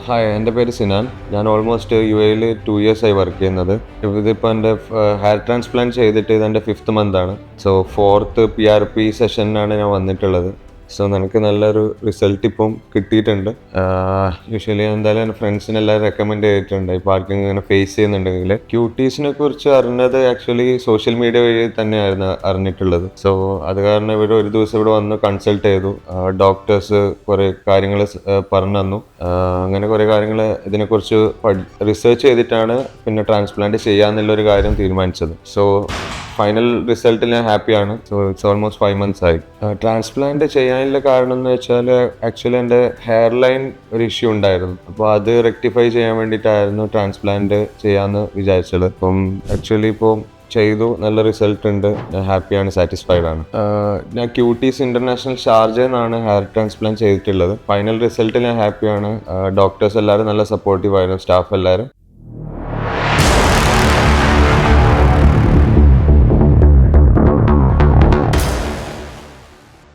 Hi, എൻ്റെ പേര് സിനാൻ. ഞാൻ ഓൾമോസ്റ്റ് UAE-ൽ 2 years ആയി വർക്ക് ചെയ്യുന്നത്. ഇതിപ്പോൾ എൻ്റെ ഹെയർ ട്രാൻസ്പ്ലാന്റ് ചെയ്തിട്ട് ഇതെൻ്റെ 5th month ആണ്. സോ 4th PRP സെഷനിലാണ് ഞാൻ വന്നിട്ടുള്ളത്. സോ എനിക്ക് നല്ലൊരു റിസൾട്ട് ഇപ്പം കിട്ടിയിട്ടുണ്ട്. യൂഷ്വലി എന്തായാലും എൻ്റെ ഫ്രണ്ട്സിനെല്ലാം റെക്കമെൻഡ് ചെയ്തിട്ടുണ്ട്. ഇപ്പോൾ ആർക്കെങ്കിലും ഇങ്ങനെ ഫേസ് ചെയ്യുന്നുണ്ടെങ്കിൽ. ക്യൂട്ടീസിനെ കുറിച്ച് അറിഞ്ഞത് ആക്ച്വലി സോഷ്യൽ മീഡിയ വഴി തന്നെയായിരുന്നു അറിഞ്ഞിട്ടുള്ളത്. സോ അത് കാരണം ഒരു ദിവസം ഇവിടെ വന്ന് കൺസൾട്ട് ചെയ്തു. ഡോക്ടേഴ്സ് കുറേ കാര്യങ്ങൾ പറഞ്ഞു തന്നു. അങ്ങനെ കുറേ കാര്യങ്ങൾ ഇതിനെക്കുറിച്ച് റിസർച്ച് ചെയ്തിട്ടാണ് പിന്നെ ട്രാൻസ്പ്ലാന്റ് ചെയ്യാന്നുള്ളൊരു കാര്യം തീരുമാനിച്ചത്. സോ ഫൈനൽ റിസൾട്ടിൽ ഞാൻ ഹാപ്പിയാണ്. സോ ഇറ്റ്സ് ഓൾമോസ്റ്റ് 5 months ആയി. ട്രാൻസ്പ്ലാന്റ് ചെയ്യാനുള്ള കാരണം എന്ന് വെച്ചാൽ ആക്ച്വലി എൻ്റെ ഹെയർ ലൈൻ ഒരു ഇഷ്യൂ ഉണ്ടായിരുന്നു. അപ്പോൾ അത് റെക്ടിഫൈ ചെയ്യാൻ വേണ്ടിയിട്ടായിരുന്നു ട്രാൻസ്പ്ലാന്റ് ചെയ്യാമെന്ന് വിചാരിച്ചത്. അപ്പം ആക്ച്വലി ഇപ്പോൾ ചെയ്തു, നല്ല റിസൾട്ട് ഉണ്ട്, ഞാൻ ഹാപ്പിയാണ്, സാറ്റിസ്ഫൈഡ് ആണ്. ഞാൻ ക്യൂട്ടീസ് ഇന്റർനാഷണൽ ഷാർജയിൽ നിന്നാണ് ഹെയർ ട്രാൻസ്പ്ലാന്റ് ചെയ്തിട്ടുള്ളത്. ഫൈനൽ റിസൾട്ടിൽ ഞാൻ ഹാപ്പിയാണ്. ഡോക്ടേഴ്സ് എല്ലാവരും നല്ല സപ്പോർട്ടീവ് ആയിരുന്നു, സ്റ്റാഫ് എല്ലാവരും.